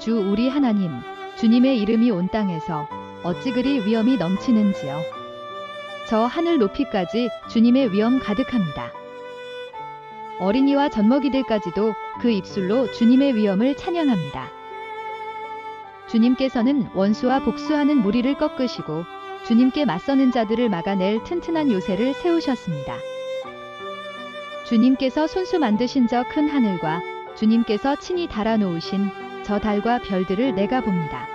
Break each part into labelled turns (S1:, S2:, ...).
S1: 주 우리 하나님, 주님의 이름이 온 땅에서 어찌 그리 위엄이 넘치는지요. 저 하늘 높이까지 주님의 위엄 가득합니다. 어린이와 젖먹이들까지도 그 입술로 주님의 위엄을 찬양합니다. 주님께서는 원수와 복수하는 무리를 꺾으시고 주님께 맞서는 자들을 막아낼 튼튼한 요새를 세우셨습니다. 주님께서 손수 만드신 저 큰 하늘과 주님께서 친히 달아놓으신 저 달과 별들을 내가 봅니다.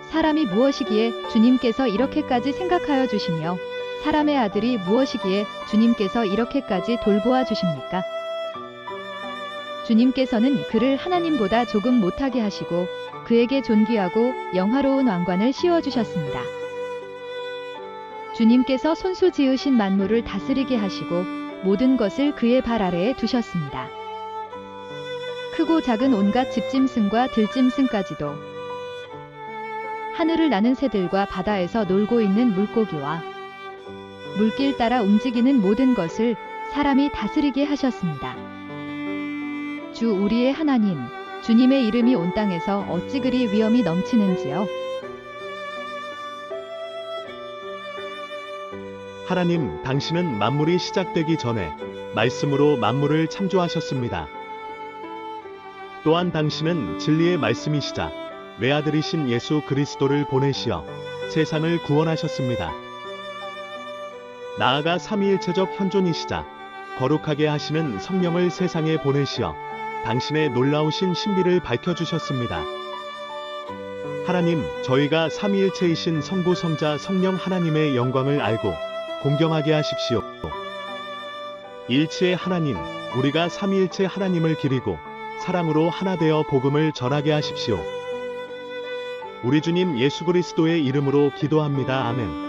S1: 사람이 무엇이기에 주님께서 이렇게까지 생각하여 주시며 사람의 아들이 무엇이기에 주님께서 이렇게까지 돌보아 주십니까? 주님께서는 그를 하나님보다 조금 못하게 하시고 그에게 존귀하고 영화로운 왕관을 씌워주셨습니다. 주님께서 손수 지으신 만물을 다스리게 하시고 모든 것을 그의 발 아래에 두셨습니다. 크고 작은 온갖 집짐승과 들짐승까지도, 하늘을 나는 새들과 바다에서 놀고 있는 물고기와 물길 따라 움직이는 모든 것을 사람이 다스리게 하셨습니다. 주 우리의 하나님, 주님의 이름이 온 땅에서 어찌 그리 위엄이 넘치는지요.
S2: 하나님, 당신은 만물이 시작되기 전에 말씀으로 만물을 창조하셨습니다. 또한 당신은 진리의 말씀이시자 외아들이신 예수 그리스도를 보내시어 세상을 구원하셨습니다. 나아가 삼위일체적 현존이시자 거룩하게 하시는 성령을 세상에 보내시어 당신의 놀라우신 신비를 밝혀주셨습니다. 하나님, 저희가 삼위일체이신 성부 성자 성령 하나님의 영광을 알고 공경하게 하십시오. 일체의 하나님, 우리가 삼위일체 하나님을 기리고 사랑으로 하나 되어 복음을 전하게 하십시오. 우리 주님 예수 그리스도의 이름으로 기도합니다. 아멘.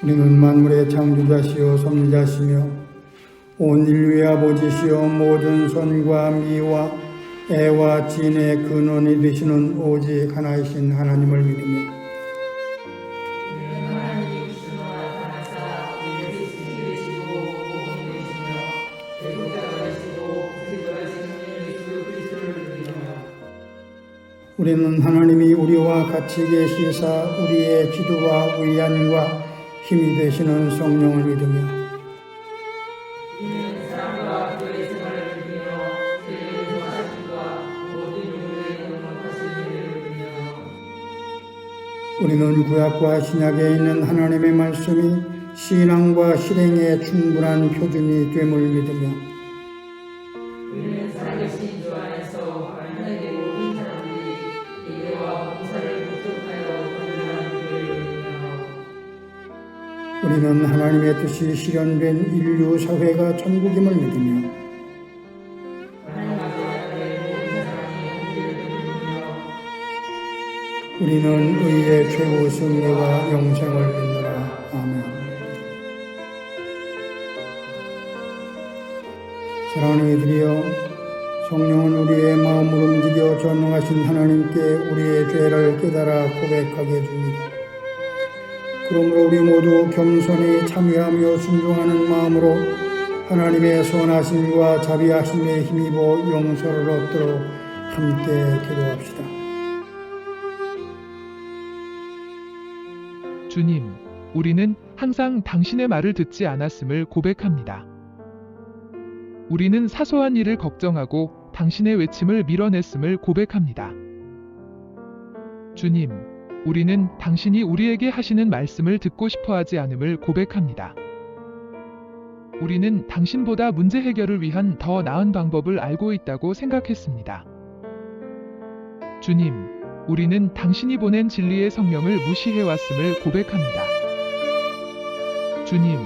S3: 우리는 만물의 창조자시요 섭리자시며 온 인류의 아버지시요 모든 선과 미와 애와 진의 근원이 되시는 오직 하나이신 하나님을 믿으며 우리는 하나님이 우리와 같이 계시사 우리의 기도와 위안과 힘이 되시는 성령을 믿으며 우리는 구약과 신약에 있는 하나님의 말씀이 신앙과 실행에 충분한 표준이 됨을 믿으며
S4: 우리는 살아계신 주 안에서 하나님의 모든 사람들이 예배와 봉사를 복종하여 건전한 교회를 믿으며
S3: 우리는 하나님의 뜻이 실현된 인류 사회가 천국임을 믿으며 우리는 의의 최후 승리와 영생을 믿노라. 아멘. 사랑하는 이들이여, 성령은 우리의 마음을 움직여 전능하신 하나님께 우리의 죄를 깨달아 고백하게 해줍니다. 그러므로 우리 모두 겸손히 참여하며 순종하는 마음으로 하나님의 선하심과 자비하심에 힘입어 용서를 얻도록 함께 기도합시다.
S5: 주님, 우리는 항상 당신의 말을 듣지 않았음을 고백합니다. 우리는 사소한 일을 걱정하고 당신의 외침을 밀어냈음을 고백합니다. 주님, 우리는 당신이 우리에게 하시는 말씀을 듣고 싶어 하지 않음을 고백합니다. 우리는 당신보다 문제 해결을 위한 더 나은 방법을 알고 있다고 생각했습니다. 주님, 우리는 당신이 보낸 진리의 성령을 무시해왔음을 고백합니다. 주님,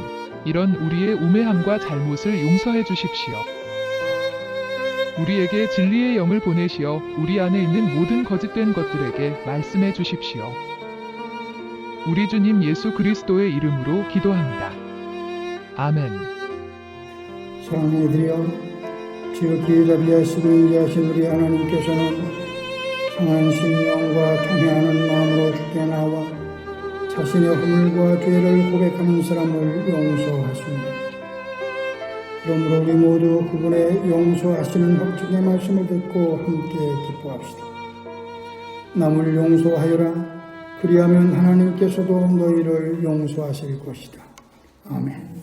S5: 이런 우리의 우매함과 잘못을 용서해 주십시오. 우리에게 진리의 영을 보내시어 우리 안에 있는 모든 거짓된 것들에게 말씀해 주십시오. 우리 주님 예수 그리스도의 이름으로 기도합니다. 아멘.
S3: 사랑하는 이들이여, 지극히 자비하시고 인자하신 우리 하나님께서는 상한 심령과 통회하는 마음으로 주께 나와 자신의 허물과 죄를 고백하는 사람을 용서하십니다. 그러므로 우리 모두 그분의 용서하시는 확증의 말씀을 듣고 함께 기뻐합시다. 남을 용서하여라. 그리하면 하나님께서도 너희를 용서하실 것이다. 아멘.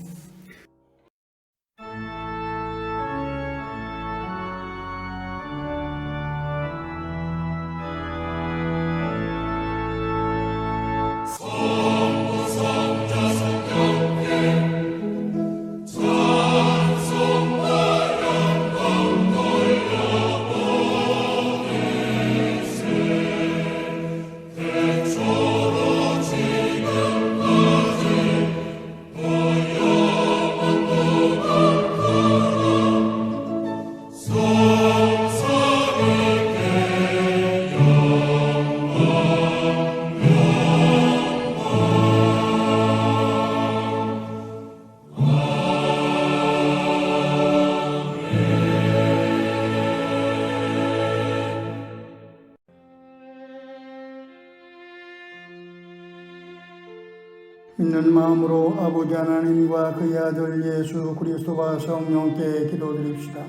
S3: 믿는 마음으로 아버지 하나님과 그의 아들 예수 그리스도와 성령께 기도드립시다.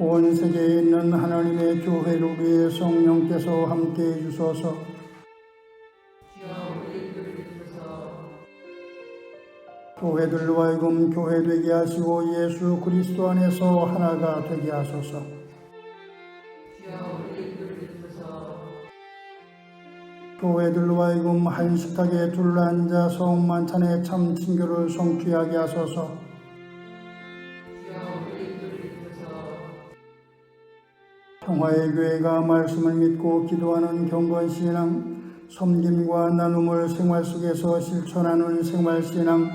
S3: 온 세계에 있는 하나님의 교회를 위해 성령께서 함께해 주소서. 교회들로 하여금 교회되게 하시고 예수 그리스도 안에서 하나가 되게 하소서. 교회들로 하여금 한식하게 둘러앉아 성만찬의 참 친교를 성취하게 하소서. 평화의 교회가 말씀을 믿고 기도하는 경건신앙, 섬김과 나눔을 생활 속에서 실천하는 생활신앙,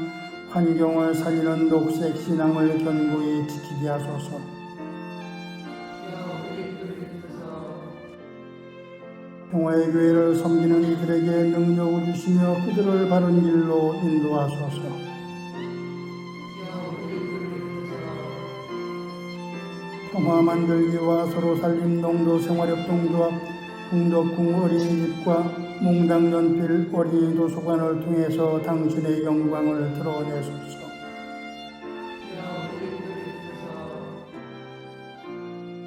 S3: 환경을 살리는 녹색신앙을 견고히 지키게 하소서. 평화의 교회를 섬기는 이들에게 능력을 주시며 그들을 바른 길로 인도하소서. 평화 만들기와 서로 살림 농도 생활협동조합 흥덕궁 어린이집과 몽당 연필 어린이 도서관을 통해서 당신의 영광을 드러내소서.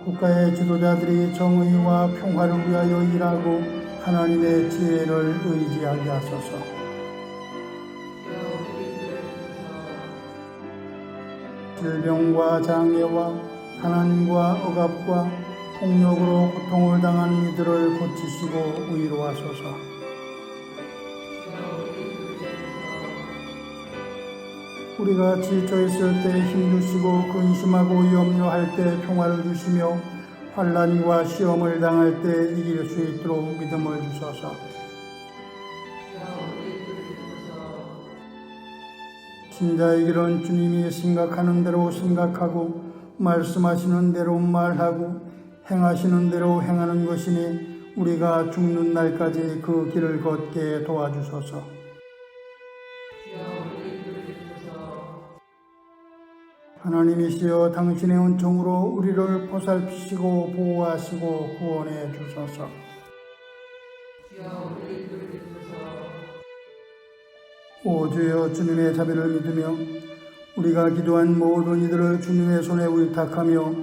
S3: 국가의 지도자들이 정의와 평화를 위하여 일하고 하나님의 지혜를 의지하게 하소서. 질병과 장애와 가난과 억압과 폭력으로 고통을 당한 이들을 고치시고 위로하소서. 우리가 지쳐 있을 때 힘주시고 근심하고 염려할 때 평화를 주시며 환난과 시험을 당할 때 이길 수 있도록 믿음을 주소서. 신자의 길은 주님이 생각하는 대로 생각하고 말씀하시는 대로 말하고 행하시는 대로 행하는 것이니 우리가 죽는 날까지 그 길을 걷게 도와주소서. 하나님이시여 당신의 은총으로 우리를 보살피시고 보호하시고 구원해 주소서. 오 주여 주님의 자비를 믿으며 우리가 기도한 모든 이들을 주님의 손에 의탁하며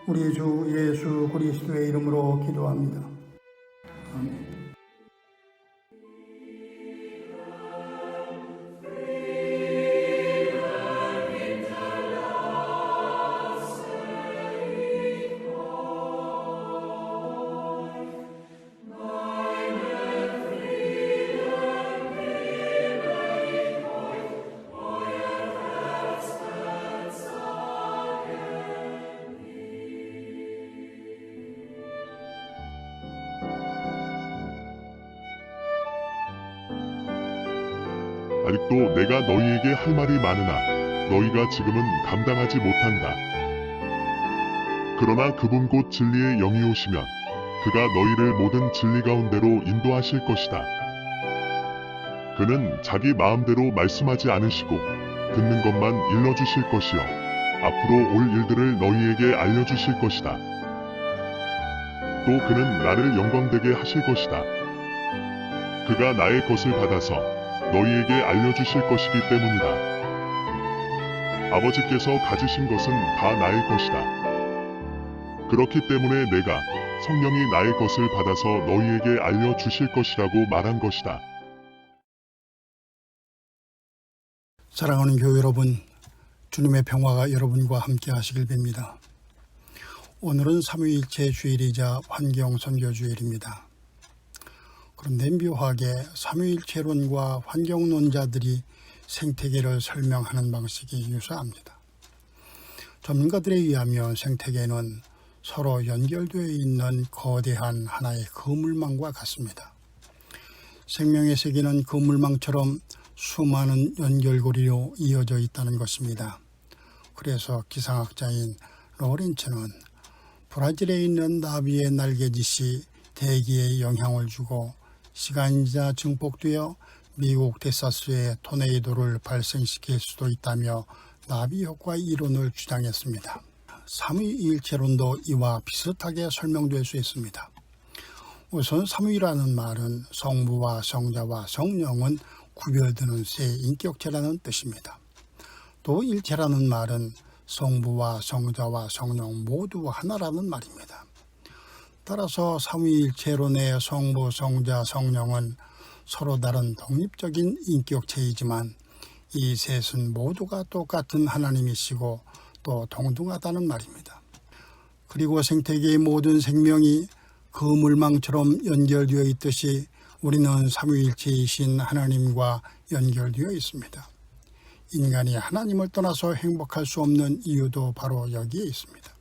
S3: 우리 주 예수 그리스도의 이름으로 기도합니다. 아멘.
S6: 아직도 내가 너희에게 할 말이 많으나 너희가 지금은 감당하지 못한다. 그러나 그분 곧 진리의 영이 오시면 그가 너희를 모든 진리 가운데로 인도하실 것이다. 그는 자기 마음대로 말씀하지 않으시고 듣는 것만 일러주실 것이요 앞으로 올 일들을 너희에게 알려주실 것이다. 또 그는 나를 영광되게 하실 것이다. 그가 나의 것을 받아서 너희에게 알려주실 것이기 때문이다. 아버지께서 가지신 것은 다 나의 것이다. 그렇기 때문에 내가 성령이 나의 것을 받아서 너희에게 알려주실 것이라고 말한 것이다.
S3: 사랑하는 교회 여러분, 주님의 평화가 여러분과 함께 하시길 빕니다. 오늘은 삼위일체 주일이자 환경선교주일입니다. 그런데 묘하게 삼위일체론과 환경론자들이 생태계를 설명하는 방식이 유사합니다. 전문가들에 의하면 생태계는 서로 연결되어 있는 거대한 하나의 그물망과 같습니다. 생명의 세계는 그물망처럼 수많은 연결고리로 이어져 있다는 것입니다. 그래서 기상학자인 로렌츠는 브라질에 있는 나비의 날개짓이 대기에 영향을 주고 시간이 지나 증폭되어 미국 텍사스에 토네이도를 발생시킬 수도 있다며 나비 효과 이론을 주장했습니다. 삼위일체론도 이와 비슷하게 설명될 수 있습니다. 우선 삼위라는 말은 성부와 성자와 성령은 구별되는 세 인격체라는 뜻입니다. 또 일체라는 말은 성부와 성자와 성령 모두 하나라는 말입니다. 따라서 삼위일체론의 성부, 성자, 성령은 서로 다른 독립적인 인격체이지만 이 셋은 모두가 똑같은 하나님이시고 또 동등하다는 말입니다. 그리고 생태계의 모든 생명이 그물망처럼 연결되어 있듯이 우리는 삼위일체이신 하나님과 연결되어 있습니다. 인간이 하나님을 떠나서 행복할 수 없는 이유도 바로 여기에 있습니다.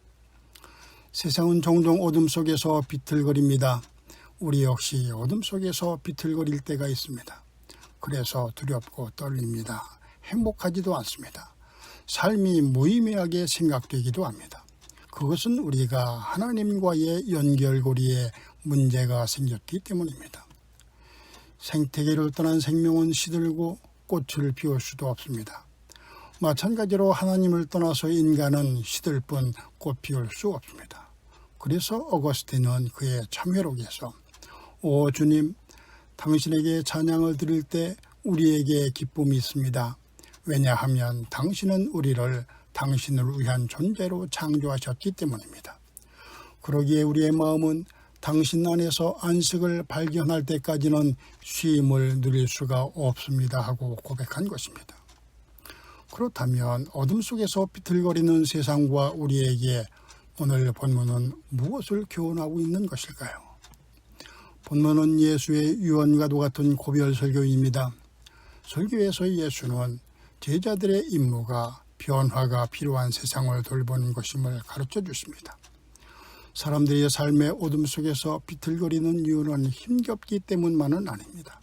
S3: 세상은 종종 어둠 속에서 비틀거립니다. 우리 역시 어둠 속에서 비틀거릴 때가 있습니다. 그래서 두렵고 떨립니다. 행복하지도 않습니다. 삶이 무의미하게 생각되기도 합니다. 그것은 우리가 하나님과의 연결고리에 문제가 생겼기 때문입니다. 생태계를 떠난 생명은 시들고 꽃을 피울 수도 없습니다. 마찬가지로 하나님을 떠나서 인간은 시들 뿐 꽃 피울 수 없습니다. 그래서 어거스틴은 그의 참회록에서 오 주님, 당신에게 찬양을 드릴 때 우리에게 기쁨이 있습니다. 왜냐하면 당신은 우리를 당신을 위한 존재로 창조하셨기 때문입니다. 그러기에 우리의 마음은 당신 안에서 안식을 발견할 때까지는 쉼을 누릴 수가 없습니다 하고 고백한 것입니다. 그렇다면 어둠 속에서 비틀거리는 세상과 우리에게 오늘 본문은 무엇을 교훈하고 있는 것일까요? 본문은 예수의 유언과도 같은 고별 설교입니다. 설교에서 예수는 제자들의 임무가 변화가 필요한 세상을 돌보는 것임을 가르쳐 주십니다. 사람들의 삶의 어둠 속에서 비틀거리는 이유는 힘겹기 때문만은 아닙니다.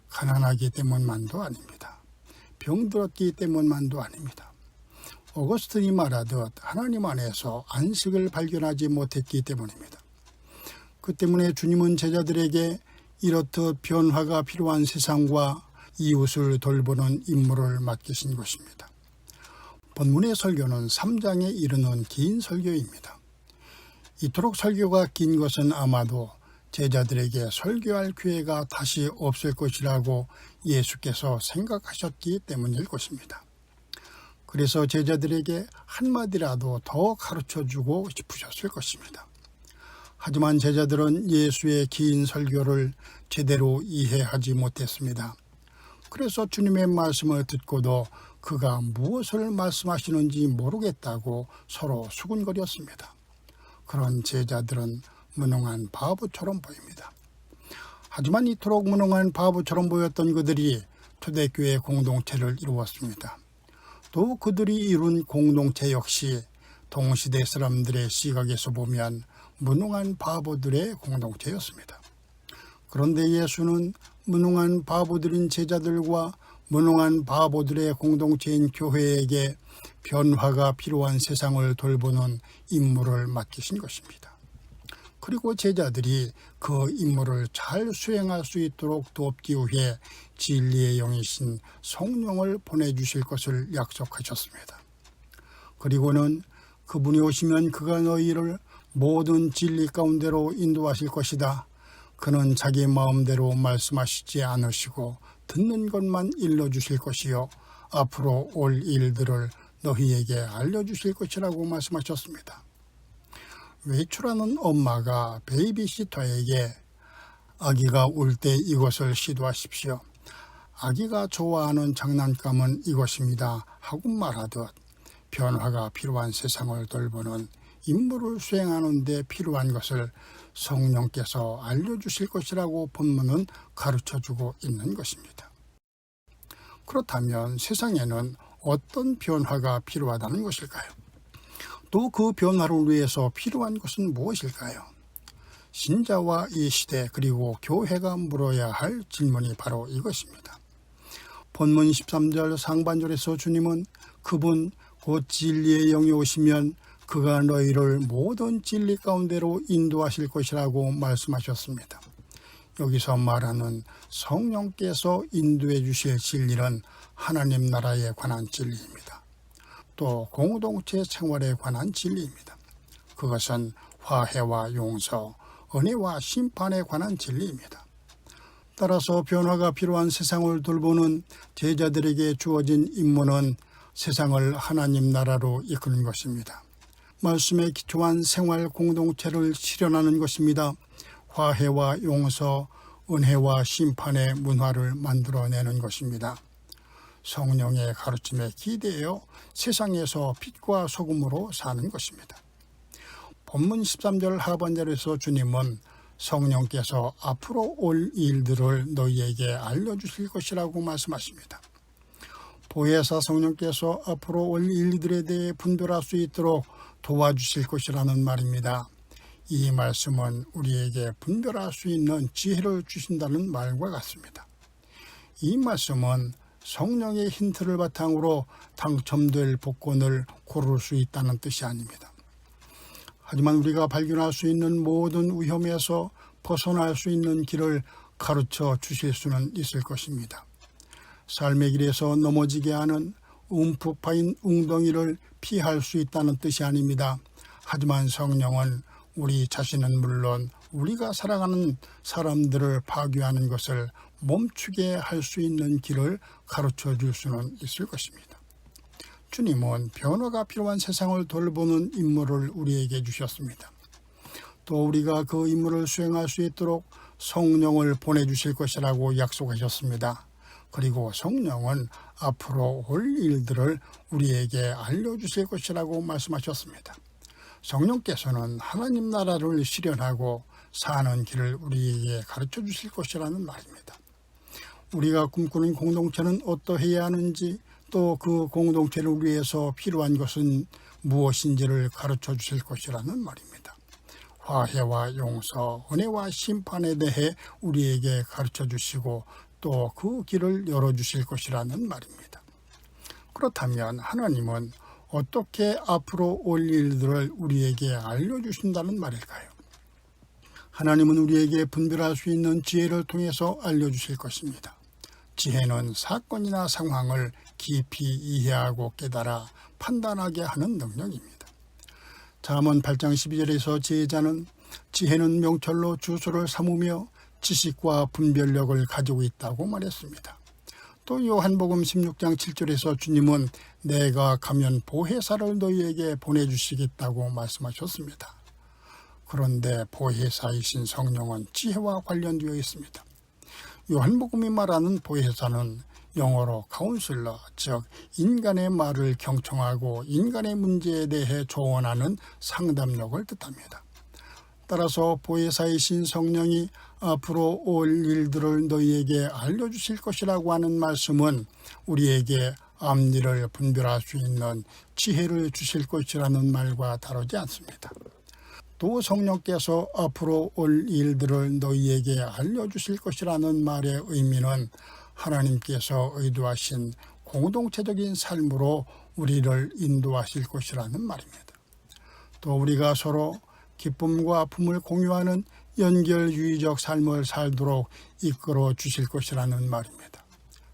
S3: 가난하기 때문만도 아닙니다. 병들었기 때문만도 아닙니다. 어거스틴이 말하듯 하나님 안에서 안식을 발견하지 못했기 때문입니다. 그 때문에 주님은 제자들에게 이렇듯 변화가 필요한 세상과 이웃을 돌보는 임무를 맡기신 것입니다. 본문의 설교는 3장에 이르는 긴 설교입니다. 이토록 설교가 긴 것은 아마도 제자들에게 설교할 기회가 다시 없을 것이라고 예수께서 생각하셨기 때문일 것입니다. 그래서 제자들에게 한마디라도 더 가르쳐주고 싶으셨을 것입니다. 하지만 제자들은 예수의 긴 설교를 제대로 이해하지 못했습니다. 그래서 주님의 말씀을 듣고도 그가 무엇을 말씀하시는지 모르겠다고 서로 수군거렸습니다. 그런 제자들은 무능한 바보처럼 보입니다. 하지만 이토록 무능한 바보처럼 보였던 그들이 초대교회 공동체를 이루었습니다. 또 그들이 이룬 공동체 역시 동시대 사람들의 시각에서 보면 무능한 바보들의 공동체였습니다. 그런데 예수는 무능한 바보들인 제자들과 무능한 바보들의 공동체인 교회에게 변화가 필요한 세상을 돌보는 임무를 맡기신 것입니다. 그리고 제자들이 그 임무를 잘 수행할 수 있도록 돕기 위해 진리의 영이신 성령을 보내주실 것을 약속하셨습니다. 그리고는 그분이 오시면 그가 너희를 모든 진리 가운데로 인도하실 것이다. 그는 자기 마음대로 말씀하시지 않으시고 듣는 것만 일러주실 것이요 앞으로 올 일들을 너희에게 알려주실 것이라고 말씀하셨습니다. 외출하는 엄마가 베이비시터에게 아기가 울 때 이것을 시도하십시오. 아기가 좋아하는 장난감은 이것입니다 하고 말하듯 변화가 필요한 세상을 돌보는 임무를 수행하는 데 필요한 것을 성령께서 알려주실 것이라고 본문은 가르쳐주고 있는 것입니다. 그렇다면 세상에는 어떤 변화가 필요하다는 것일까요? 또 그 변화를 위해서 필요한 것은 무엇일까요? 신자와 이 시대 그리고 교회가 물어야 할 질문이 바로 이것입니다. 본문 13절 상반절에서 주님은 그분 곧 진리의 영이 오시면 그가 너희를 모든 진리 가운데로 인도하실 것이라고 말씀하셨습니다. 여기서 말하는 성령께서 인도해 주실 진리는 하나님 나라에 관한 진리입니다. 또 공동체 생활에 관한 진리입니다. 그것은 화해와 용서, 은혜와 심판에 관한 진리입니다. 따라서 변화가 필요한 세상을 돌보는 제자들에게 주어진 임무는 세상을 하나님 나라로 이끄는 것입니다. 말씀에 기초한 생활 공동체를 실현하는 것입니다. 화해와 용서, 은혜와 심판의 문화를 만들어내는 것입니다. 성령의 가르침에 기대어 세상에서 빛과 소금으로 사는 것입니다. 본문 13절 하반절에서 주님은 성령께서 앞으로 올 일들을 너희에게 알려주실 것이라고 말씀하십니다. 보혜사 성령께서 앞으로 올 일들에 대해 분별할 수 있도록 도와주실 것이라는 말입니다. 이 말씀은 우리에게 분별할 수 있는 지혜를 주신다는 말과 같습니다. 이 말씀은 성령의 힌트를 바탕으로 당첨될 복권을 고를 수 있다는 뜻이 아닙니다. 하지만 우리가 발견할 수 있는 모든 위험에서 벗어날 수 있는 길을 가르쳐 주실 수는 있을 것입니다. 삶의 길에서 넘어지게 하는 움푹 파인 웅덩이를 피할 수 있다는 뜻이 아닙니다. 하지만 성령은 우리 자신은 물론 우리가 살아가는 사람들을 파괴하는 것을 멈추게 할 수 있는 길을 가르쳐 줄 수는 있을 것입니다. 주님은 변화가 필요한 세상을 돌보는 임무를 우리에게 주셨습니다. 또 우리가 그 임무를 수행할 수 있도록 성령을 보내주실 것이라고 약속하셨습니다. 그리고 성령은 앞으로 올 일들을 우리에게 알려주실 것이라고 말씀하셨습니다. 성령께서는 하나님 나라를 실현하고 사는 길을 우리에게 가르쳐 주실 것이라는 말입니다. 우리가 꿈꾸는 공동체는 어떠해야 하는지, 또 그 공동체를 위해서 필요한 것은 무엇인지를 가르쳐 주실 것이라는 말입니다. 화해와 용서, 은혜와 심판에 대해 우리에게 가르쳐 주시고 또 그 길을 열어주실 것이라는 말입니다. 그렇다면 하나님은 어떻게 앞으로 올 일들을 우리에게 알려주신다는 말일까요? 하나님은 우리에게 분별할 수 있는 지혜를 통해서 알려주실 것입니다. 지혜는 사건이나 상황을 깊이 이해하고 깨달아 판단하게 하는 능력입니다. 잠언 8장 12절에서 제자는 지혜는 명철로 주소를 삼으며 지식과 분별력을 가지고 있다고 말했습니다. 또 요한복음 16장 7절에서 주님은 내가 가면 보혜사를 너희에게 보내주시겠다고 말씀하셨습니다. 그런데 보혜사이신 성령은 지혜와 관련되어 있습니다. 요한복음이 말하는 보혜사는 영어로 카운슬러, 즉 인간의 말을 경청하고 인간의 문제에 대해 조언하는 상담력을 뜻합니다. 따라서 보혜사이신 성령이 앞으로 올 일들을 너희에게 알려주실 것이라고 하는 말씀은 우리에게 앞일을 분별할 수 있는 지혜를 주실 것이라는 말과 다르지 않습니다. 또 성령께서 앞으로 올 일들을 너희에게 알려주실 것이라는 말의 의미는 하나님께서 의도하신 공동체적인 삶으로 우리를 인도하실 것이라는 말입니다. 또 우리가 서로 기쁨과 아픔을 공유하는 연결주의적 삶을 살도록 이끌어 주실 것이라는 말입니다.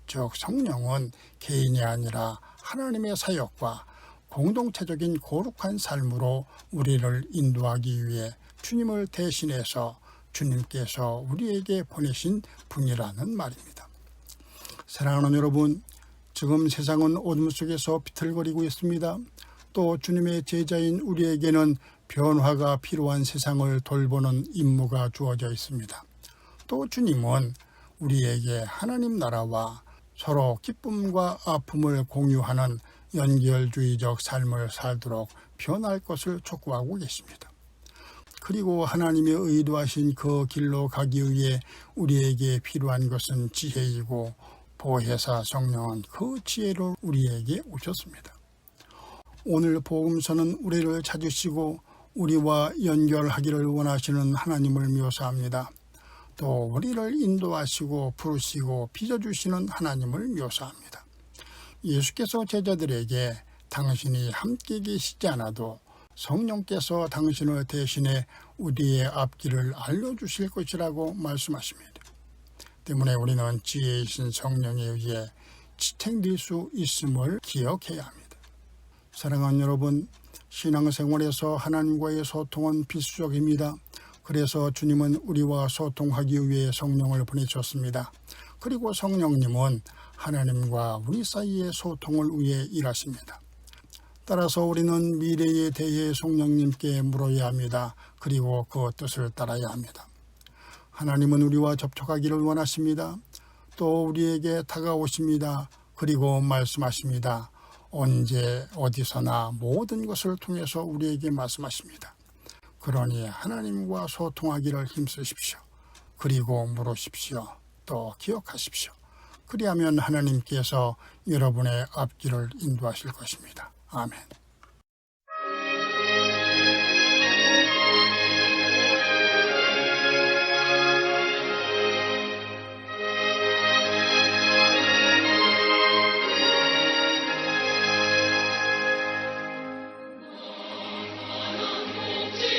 S3: 즉 성령은 개인이 아니라 하나님의 사역과 공동체적인 거룩한 삶으로 우리를 인도하기 위해 주님을 대신해서 주님께서 우리에게 보내신 분이라는 말입니다. 사랑하는 여러분, 지금 세상은 어둠 속에서 비틀거리고 있습니다. 또 주님의 제자인 우리에게는 변화가 필요한 세상을 돌보는 임무가 주어져 있습니다. 또 주님은 우리에게 하나님 나라와 서로 기쁨과 아픔을 공유하는 연결주의적 삶을 살도록 변할 것을 촉구하고 계십니다. 그리고 하나님이 의도하신 그 길로 가기 위해 우리에게 필요한 것은 지혜이고 보혜사 성령은 그 지혜로 우리에게 오셨습니다. 오늘 복음서는 우리를 찾으시고 우리와 연결하기를 원하시는 하나님을 묘사합니다. 또 우리를 인도하시고 부르시고 빚어주시는 하나님을 묘사합니다. 예수께서 제자들에게 당신이 함께 계시지 않아도 성령께서 당신을 대신해 우리의 앞길을 알려주실 것이라고 말씀하십니다. 때문에 우리는 지혜이신 성령에 의해 지탱될 수 있음을 기억해야 합니다. 사랑하는 여러분, 신앙생활에서 하나님과의 소통은 필수적입니다. 그래서 주님은 우리와 소통하기 위해 성령을 보내셨습니다. 그리고 성령님은 하나님과 우리 사이의 소통을 위해 일하십니다. 따라서 우리는 미래에 대해 성령님께 물어야 합니다. 그리고 그 뜻을 따라야 합니다. 하나님은 우리와 접촉하기를 원하십니다. 또 우리에게 다가오십니다. 그리고 말씀하십니다. 언제 어디서나 모든 것을 통해서 우리에게 말씀하십니다. 그러니 하나님과 소통하기를 힘쓰십시오. 그리고 물으십시오. 또 기억하십시오. 그리하면 하나님께서 여러분의 앞길을 인도하실 것입니다. 아멘.
S7: 주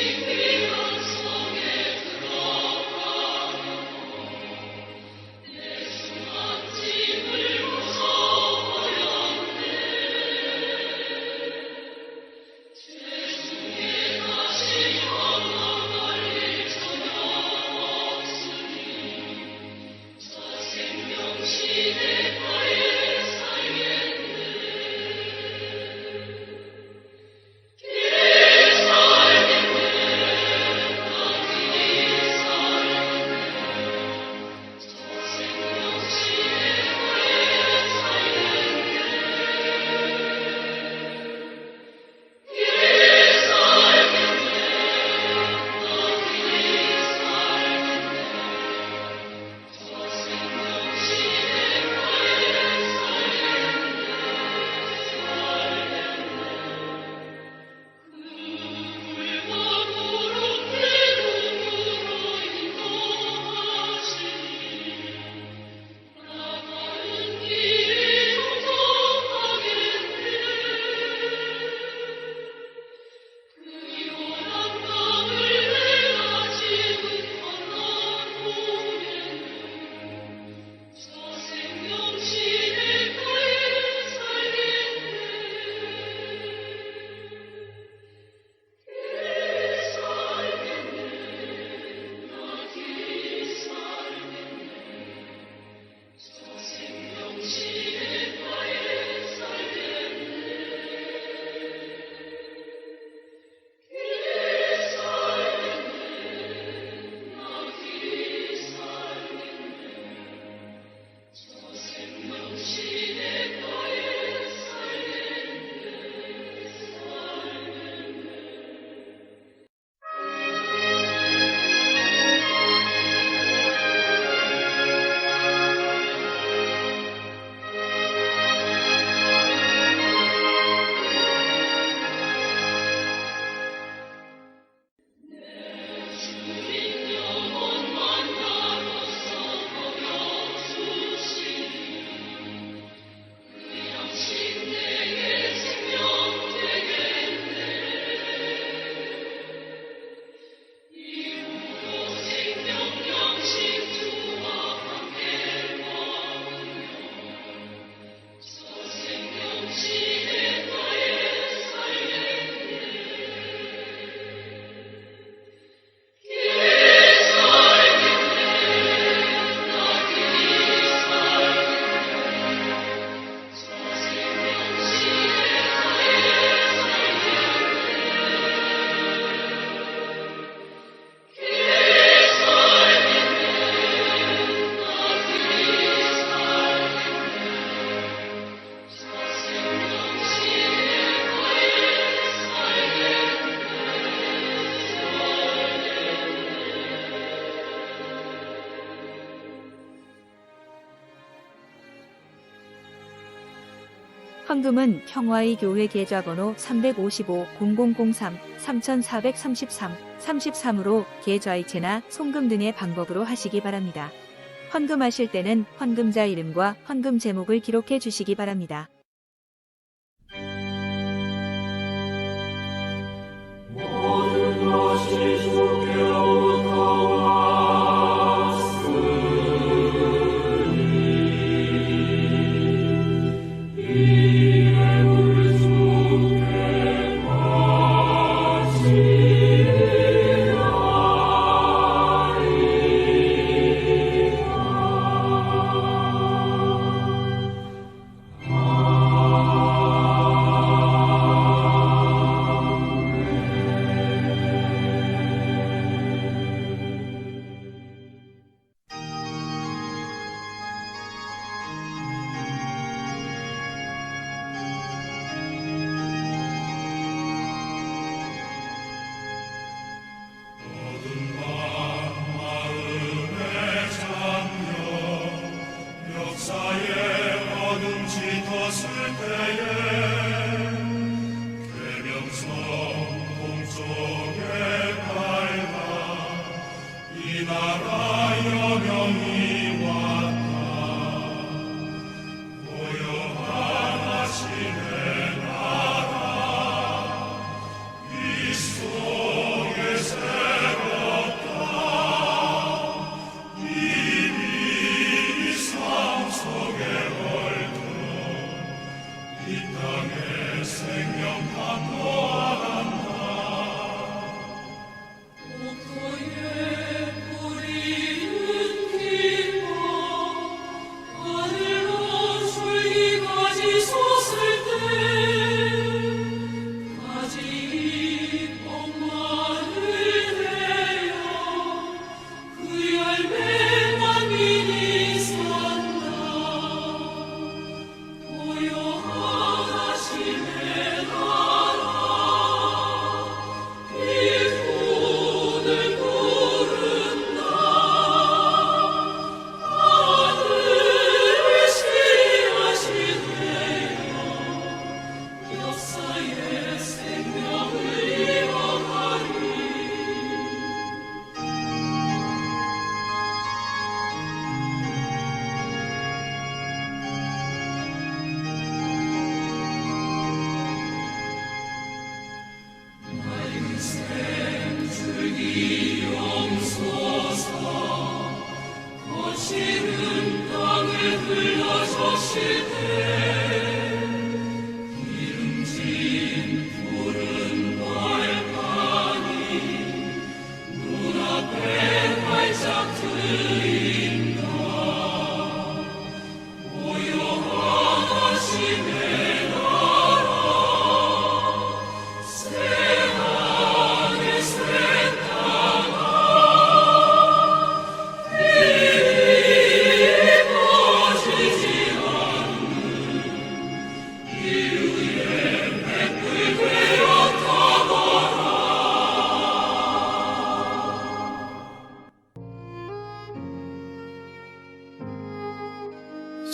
S7: 헌금은 평화의 교회 계좌번호 355-0003-3433-33으로 계좌이체나 송금 등의 방법으로 하시기 바랍니다. 헌금하실 때는 헌금자 이름과 헌금 제목을 기록해 주시기 바랍니다.
S4: 모든 것이 주께로부터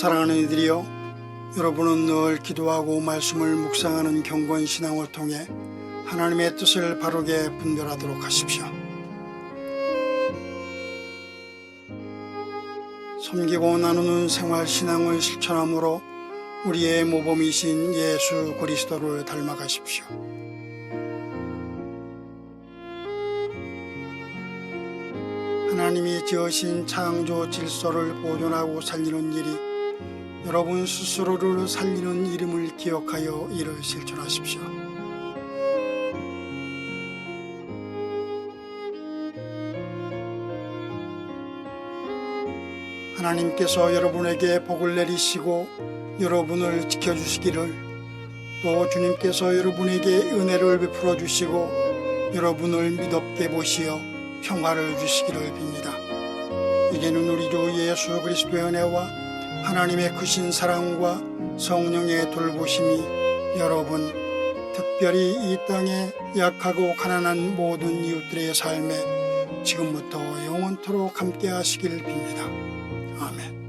S3: 사랑하는 이들이여, 여러분은 늘 기도하고 말씀을 묵상하는 경건 신앙을 통해 하나님의 뜻을 바르게 분별하도록 하십시오. 섬기고 나누는 생활 신앙을 실천함으로 우리의 모범이신 예수 그리스도를 닮아가십시오. 하나님이 지으신 창조 질서를 보존하고 살리는 일이 여러분 스스로를 살리는 이름을 기억하여 이를 실천하십시오. 하나님께서 여러분에게 복을 내리시고 여러분을 지켜주시기를, 또 주님께서 여러분에게 은혜를 베풀어 주시고 여러분을 믿음있게 보시어 평화를 주시기를 빕니다. 이제는 우리 주 예수 그리스도의 은혜와 하나님의 크신 사랑과 성령의 돌보심이 여러분, 특별히 이 땅에 약하고 가난한 모든 이웃들의 삶에 지금부터 영원토록 함께 하시길 빕니다. 아멘.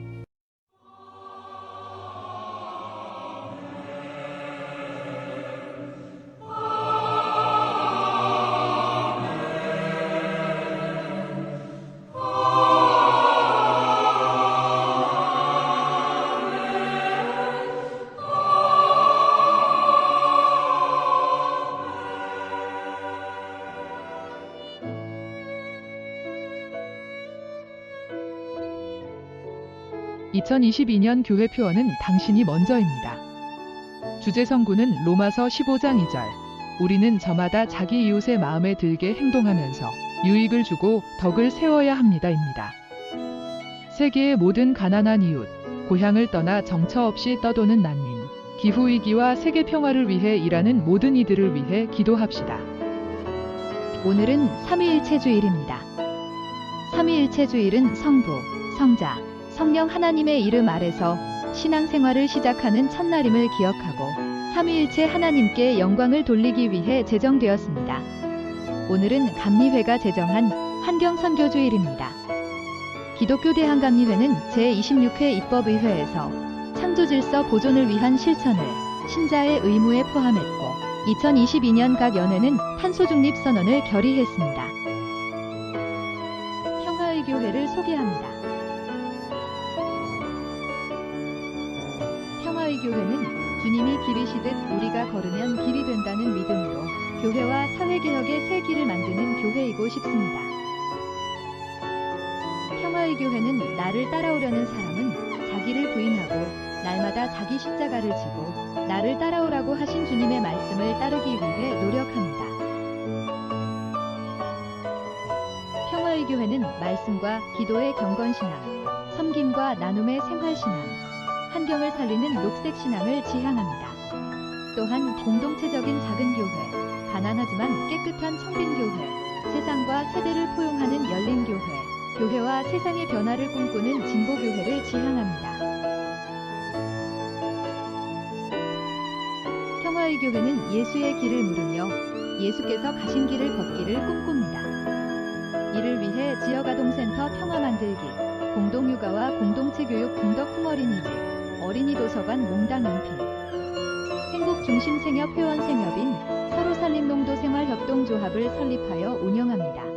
S5: (2022년) 교회 표어는 당신이 먼저입니다. 주제 성구는 로마서 15장 2절. 우리는 저마다 자기 이웃의 마음에 들게 행동하면서 유익을 주고 덕을 세워야 합니다입니다. 세계의 모든 가난한 이웃, 고향을 떠나 정처 없이 떠도는 난민, 기후위기와 세계 평화를 위해 일하는 모든 이들을 위해 기도합시다.
S1: 오늘은 삼위일체주일입니다. 삼위일체주일은 성부, 성자, 성령 하나님의 이름 아래서 신앙생활을 시작하는 첫날임을 기억하고 삼위일체 하나님께 영광을 돌리기 위해 제정되었습니다. 오늘은 감리회가 제정한 환경선교주일입니다. 기독교 대한감리회는 제26회 입법의회에서 창조질서 보존을 위한 실천을 신자의 의무에 포함했고 2022년 각 연회는 탄소중립선언을 결의했습니다. 평화의 교회를 소개합니다. 평화의 교회는 주님이 길이시듯 우리가 걸으면 길이 된다는 믿음으로 교회와 사회개혁의 새 길을 만드는 교회이고 싶습니다. 평화의 교회는 나를 따라오려는 사람은 자기를 부인하고 날마다 자기 십자가를 지고 나를 따라오라고 하신 주님의 말씀을 따르기 위해 노력합니다. 평화의 교회는 말씀과 기도의 경건신앙, 섬김과 나눔의 생활신앙, 환경을 살리는 녹색신앙을 지향합니다. 또한 공동체적인 작은 교회, 가난하지만 깨끗한 청빈교회, 세상과 세대를 포용하는 열린교회, 교회와 세상의 변화를 꿈꾸는 진보교회를 지향합니다. 평화의 교회는 예수의 길을 물으며 예수께서 가신 길을 걷기를 꿈꿉니다. 이를 위해 지역아동센터 평화 만들기, 공동육아와 공동체 교육 공덕흥 어린이집, 어린이 도서관 몽당 연필, 행복중심생협 회원생협인 서로살림 농도생활협동조합을 설립하여 운영합니다.